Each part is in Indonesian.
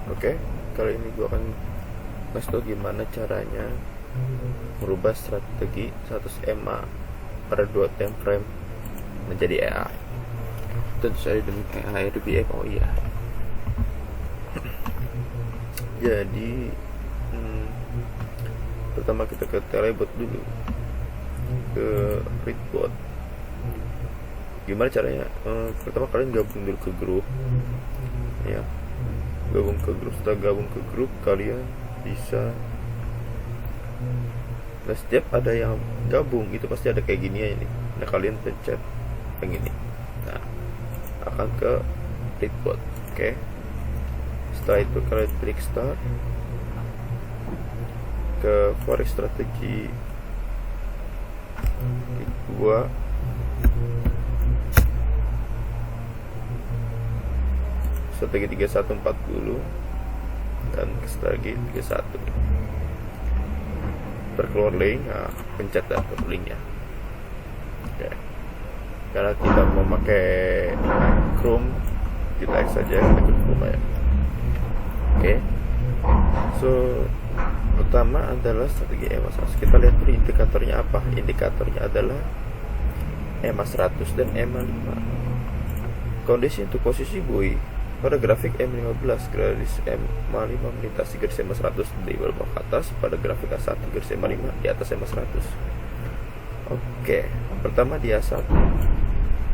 Oke, kali ini gue akan kasih tau gimana caranya merubah strategi 100 EMA pada 2 time frame menjadi EA. Tentu saja dengan EA RBF. Oh iya. Jadi pertama kita ke Telebot dulu, ke Readbot. Gimana caranya? Pertama kalian gabung dulu ke grup, ya. Gabung ke grup. Setelah gabung ke grup, kalian bisa. Nah, setiap ada yang gabung itu pasti ada kayak gini ya ini. Nah, kalian pencet yang ini. Nah, akan ke Readbot. Oke. Setelah itu kalian klik start, ke forex strategi 2, strategi 3140 dan strategi 31. Berkeluar link, nah, pencet dah linknya. Oke. Karena kita mau pakai Chrome, kita X saja, kita ke Chrome ya. Oke. So pertama adalah strategi EMA 100. Kita lihat dulu indikatornya apa. Indikatornya adalah EMA 100 dan EMA 5. Kondisi untuk posisi buy pada grafik M15, garis EMA 5 melintasi garis EMA 100 di bawah ke atas. Pada grafik A1, garis EMA 5 di atas EMA 100. Oke, pertama di A1.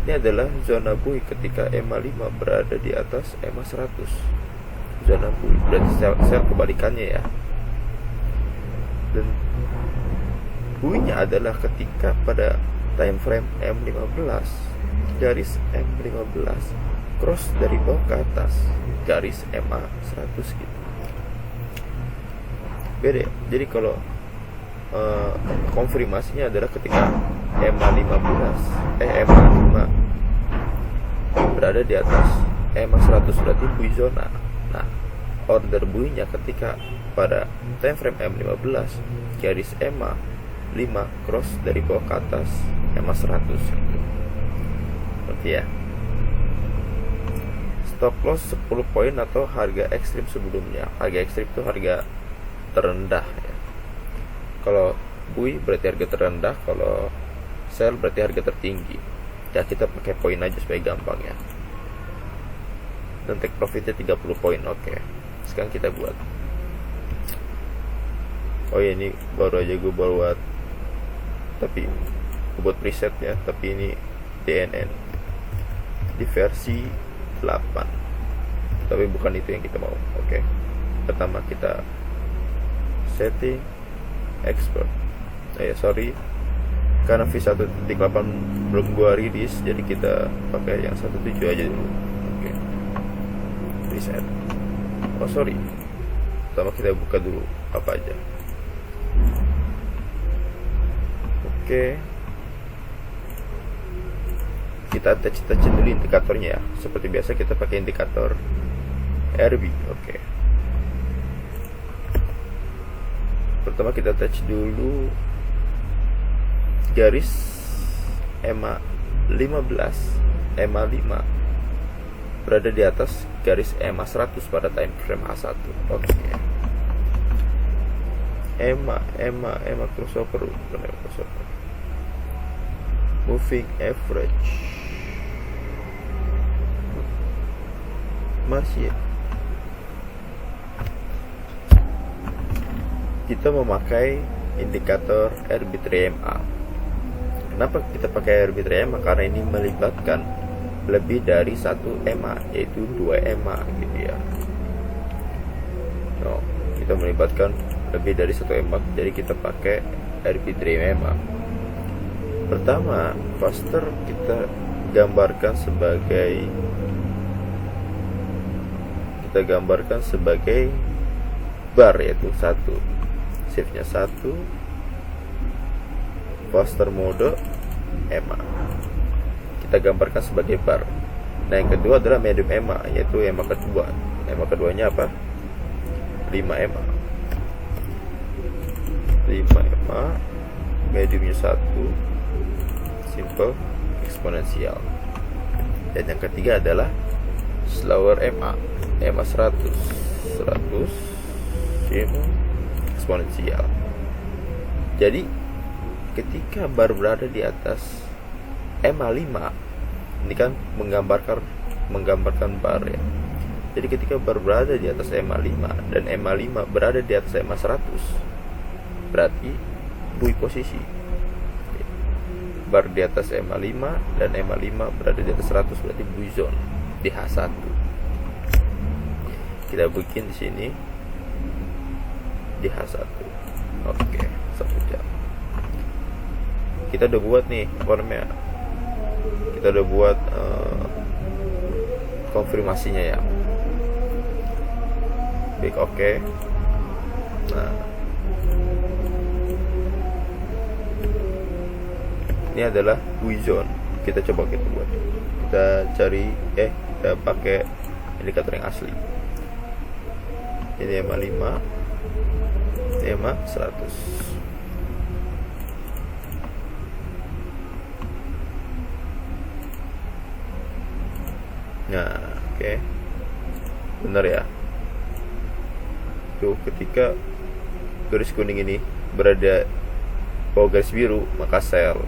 Ini adalah zona buy ketika EMA 5 berada di atas EMA 100. Zona buy, berarti sel kebalikannya ya. Dan buy-nya adalah ketika pada time frame M15, garis M15 cross dari bawah ke atas garis EMA 100 gitu. Beda. Jadi kalau konfirmasinya adalah ketika EMA 5 berada di atas EMA 100, berarti buy zona. Nah, order buy-nya ketika pada time frame M15, garis EMA 5 cross dari bawah ke atas EMA 100 gitu. Berarti ya, stop loss 10 poin atau harga ekstrim sebelumnya. Harga ekstrim itu harga terendah ya. Kalau buy berarti harga terendah, kalau sell berarti harga tertinggi. Ya, kita pakai poin aja supaya gampang ya. Dan take profitnya 30 poin. Oke. Sekarang kita buat. Oh ya, ini baru aja gue buat, tapi gue buat preset ya, tapi ini DNN di versi 8, tapi bukan itu yang kita mau. Oke. Pertama kita setting expert. Sorry, karena V1.8 belum gua rilis, jadi kita pakai yang 1.7 aja dulu. Oke. Reset. Oh sorry, pertama kita buka dulu apa aja. Oke. Kita touch dulu indikatornya ya. Seperti biasa kita pakai indikator RB. Oke. Pertama kita touch dulu garis EMA 15, EMA 5 berada di atas garis EMA 100 pada time frame A1. Oke. EMA crossover, bukan crossover. Moving average. Masih kita memakai indikator RB3MA. Kenapa kita pakai RB3MA? Karena ini melibatkan lebih dari 1 EMA, yaitu 2 EMA gitu ya. No, kita melibatkan lebih dari 1 EMA, jadi kita pakai RB3MA. Pertama, faster kita gambarkan sebagai bar, yaitu 1, shift-nya 1, faster mode EMA kita gambarkan sebagai bar. Nah, yang kedua adalah medium EMA, yaitu EMA kedua. EMA keduanya apa? 5 EMA. 5 EMA, mediumnya 1, simple eksponensial. Dan yang ketiga adalah slower EMA, EMA 100. 100 sim eksponensial. Jadi ketika bar berada di atas EMA 5, ini kan menggambarkan bar ya. Jadi ketika bar berada di atas EMA 5 dan EMA 5 berada di atas EMA 100, berarti buoy posisi. Bar di atas EMA 5 dan EMA 5 berada di atas 100, berarti buoy zone di H1. Kita bikin di sini di H1. Oke, 1 jam. Kita udah buat nih formnya. Kita udah buat konfirmasinya ya. Klik oke. Nah, ini adalah buoy zone. Kita coba kita buat. Kita cari kita pakai indikator yang asli. Ini EMA 5, EMA 100. Nah, oke. Benar ya. Tuh, ketika garis kuning ini berada bawah garis biru, maka sel.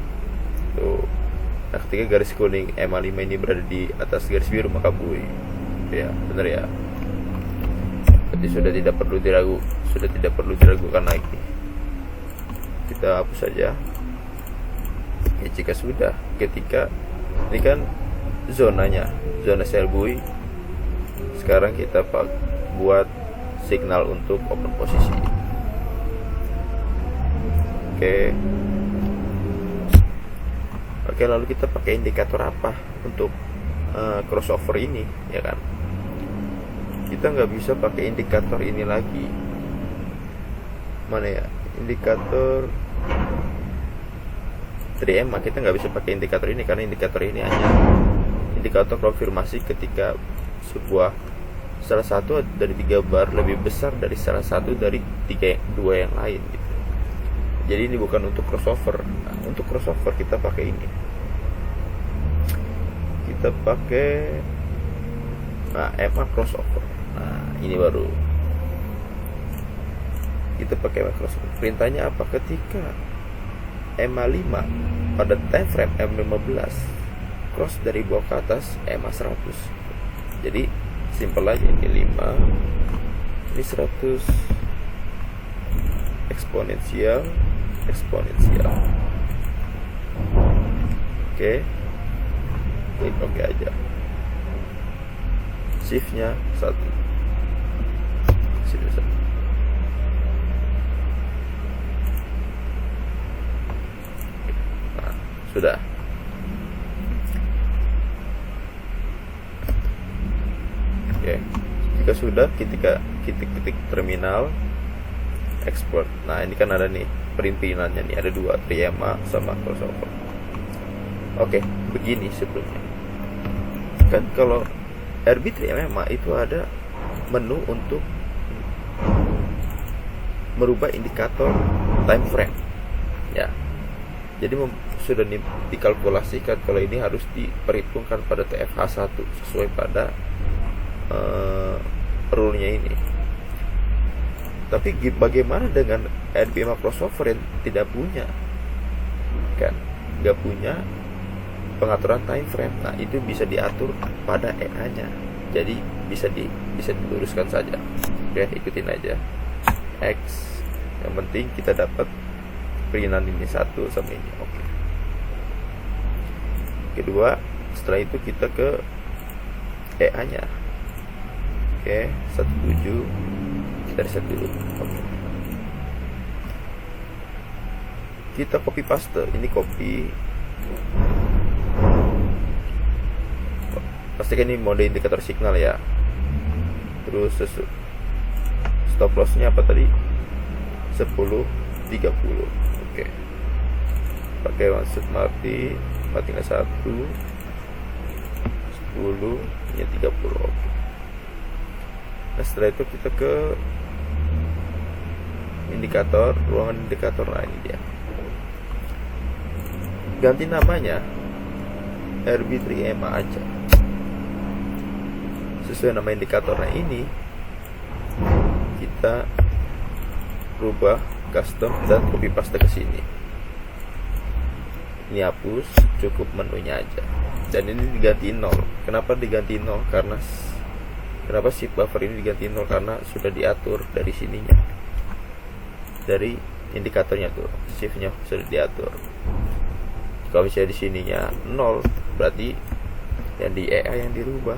Tuh. Nah, ketika garis kuning EMA 5 ini berada di atas garis biru, maka buoy. Ya, benar ya. Berarti sudah tidak perlu diragukan lagi. Kita hapus saja. Ya, jika sudah, ketika ini kan zona sel buoy. Sekarang kita buat signal untuk open posisi. Oke, lalu kita pakai indikator apa untuk crossover ini, ya kan? Kita nggak bisa pakai indikator ini lagi. Mana ya? Indikator 3EMA. Kita nggak bisa pakai indikator ini karena indikator ini hanya indikator konfirmasi ketika salah satu dari 3 bar lebih besar dari salah satu dari 2 yang lain gitu. Jadi ini bukan untuk crossover. Nah, untuk crossover kita pakai ini. Kita pakai EMA crossover. Nah, ini baru. Kita pakai EMA crossover. Perintahnya apa? Ketika EMA 5 pada time frame M15 cross dari bawah ke atas EMA 100. Jadi simpel aja, ini 5, ini 100, eksponensial. Oke, klik oke aja. Shift-nya 1. Nah, sudah. Jika sudah, ketika ketik terminal export. Nah, ini kan ada nih perimpinannya nih, ada 2, 3EMA sama crossover. Oke, begini sebelumnya. Kan kalau RB 3EMA itu ada menu untuk merubah indikator time frame. Ya. Jadi sudah dikalkulasikan kalau ini harus diperhitungkan pada TFH1 sesuai pada rule-nya ini. Tapi bagaimana dengan RB crossover yang tidak punya, kan, nggak punya pengaturan time frame? Nah, itu bisa diatur pada EA-nya. Jadi bisa diluruskan saja. Oke, ikutin aja. X. Yang penting kita dapat perinan ini 1 sama ini. Oke. Kedua, setelah itu kita ke EA-nya. Oke, 17 dari set dulu. Oke. Kita copy paste. Ini copy. Pastikan ini mode indikator signal ya. Terus stop loss-nya apa tadi? 10.30. Oke. Pakai maksud mati 1 10 nya 30. Oke. Nah, setelah itu kita ke indikator, ruangan indikator. Nah, ini dia. Ganti namanya RB3EMA aja sesuai nama indikator. Nah, ini kita rubah custom dan copy paste ke sini. Ini hapus, cukup menunya aja. Dan ini diganti 0. Kenapa diganti 0? Kenapa shift buffer ini diganti 0? Karena sudah diatur dari sininya. Dari indikatornya tuh, shiftnya sudah diatur. Kalau misalnya di sininya 0, berarti yang di EA yang dirubah.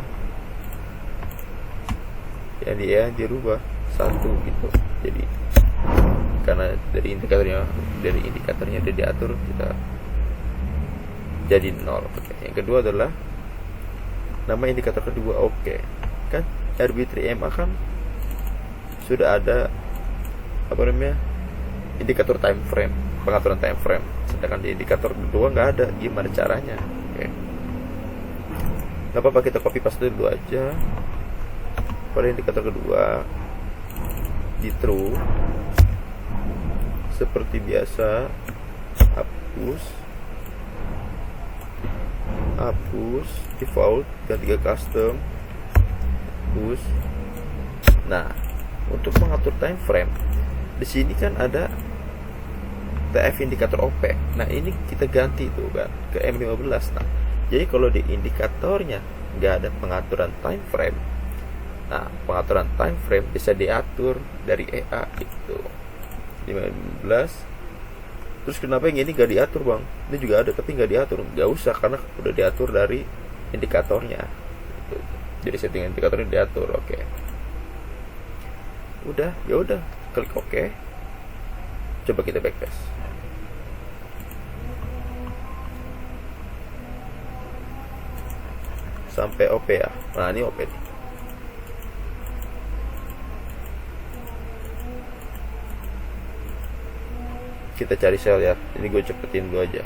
Yang di EA yang dirubah 1 gitu. Jadi karena dari indikatornya udah diatur, kita jadi 0. Oke. Yang kedua adalah nama indikator kedua. Oke. Kan RB3MA kan sudah ada indikator time frame, pengaturan time frame. Sedangkan di indikator kedua nggak ada. Gimana caranya? Oke. Nggak apa-apa, kita copy paste dulu aja. Pada indikator kedua di true seperti biasa, hapus default, ganti ke custom, hapus. Nah, untuk mengatur time frame di sini kan ada TF indikator OP. Nah, ini kita ganti tuh kan ke M15. Nah, jadi kalau di indikatornya nggak ada pengaturan time frame, nah pengaturan time frame bisa diatur dari EA itu 15. Terus kenapa yang ini gak diatur, Bang? Ini juga ada tapi gak diatur. Gak usah, karena udah diatur dari indikatornya gitu. Jadi setting indikatornya diatur. Oke. Udah, ya udah, klik oke. Coba kita backpass. Sampai OP ya. Nah, ini OP nih. Kita cari sel ya. Ini gue cepetin dulu aja.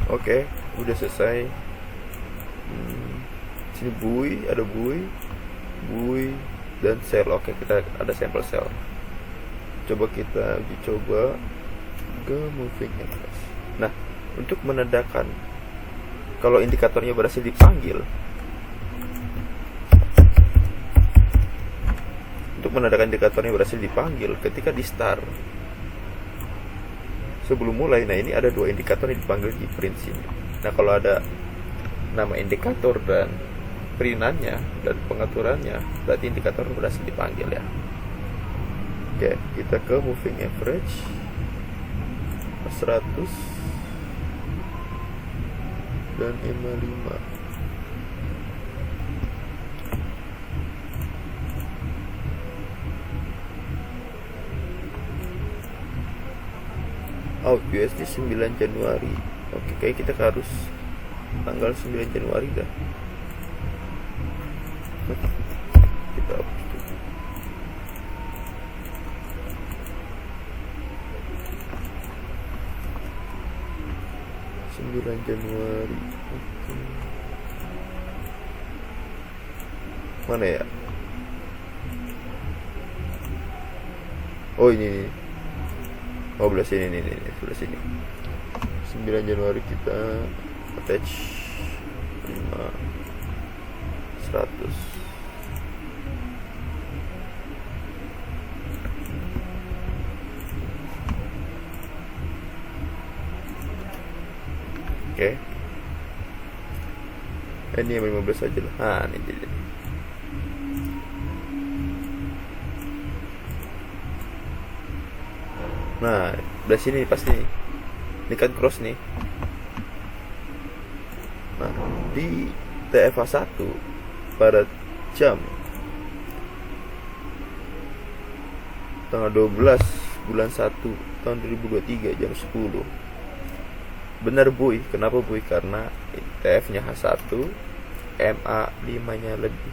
Oke, udah selesai. Sini buoy, ada buoy dan sel. Oke, kita ada sampel sel. Coba kita uji coba ke moving average. Nah, untuk menandakan kalau indikatornya berhasil dipanggil, ketika di start sebelum mulai, nah ini ada 2 indikator yang dipanggil di print sini. Nah, kalau ada nama indikator dan printannya dan pengaturannya, berarti indikator berhasil dipanggil ya. Oke, kita ke moving average 100 dan 55. Out USD 9 Januari. Oke, kayak kita harus tanggal 9 Januari dah. Kita hapus dulu. Sembilan Januari. Oke. Mana ya? Oh, ini. Oh, belah sini nih, sebelah sini. 9 Januari kita attach 100. Oke. Ini yang 15 aja lah. Nah, ini jadi. Nah, udah sini pasti. Ini kan cross nih. Nah, di TFA 1 pada jam tanggal 12 bulan 1 tahun 2023 jam 10. Benar buy. Kenapa buy? Karena TF nya H1, MA5 nya lebih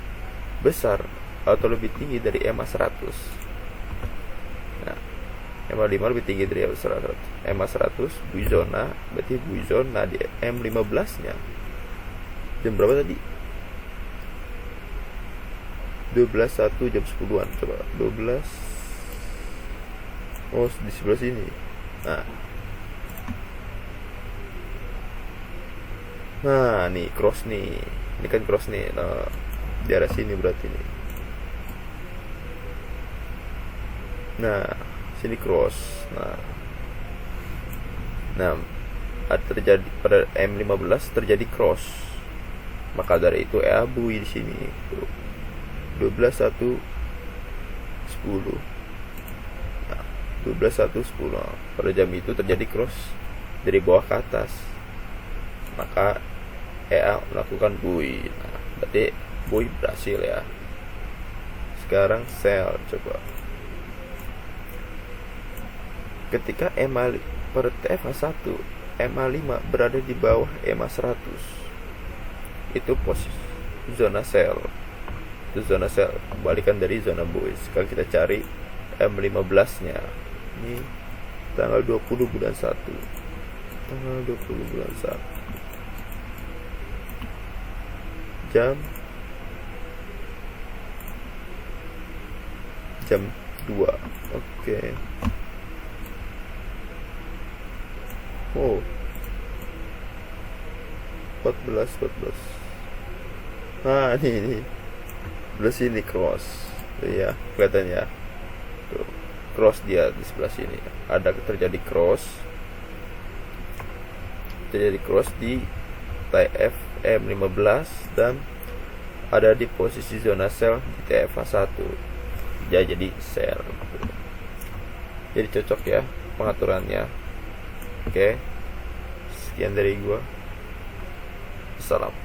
besar atau lebih tinggi dari MA100. Nah, MA5 lebih tinggi dari MA100. MA100 buy zona, berarti buy zona di M15 nya jam berapa tadi? 12.1 jam 10-an. Coba 12. Oh, di sebelah sini. Nah, nih cross nih. Ini kan cross nih. Nah, di arah sini berarti nih. Nah, sini cross. Nah, terjadi pada M15 terjadi cross. Maka dari itu EA bui di sini. 12 1 10. Nah, 12 1 10. Pada jam itu terjadi cross dari bawah ke atas. Maka EA melakukan bui. Nah, berarti bui berhasil ya. Sekarang sell coba. Ketika EMA pada TFA1 EMA5 berada di bawah EMA100, itu posisi zona sell. Itu zona sell, kembalikan dari zona bullish. Sekarang kita cari M15 nya. Ini tanggal 20 bulan 1. Tanggal 20 bulan 1. Jam 2. Oke. Oh, 14. Nah, ini sebelah sini cross. Tuh ya, kelihatan ya. Tuh, cross dia di sebelah sini. Ada terjadi cross. Terjadi cross di TFM15 dan ada di posisi zona sell di TFA1. Jadi sell. Jadi cocok ya pengaturannya. Oke. Sekian dari gua. Salam.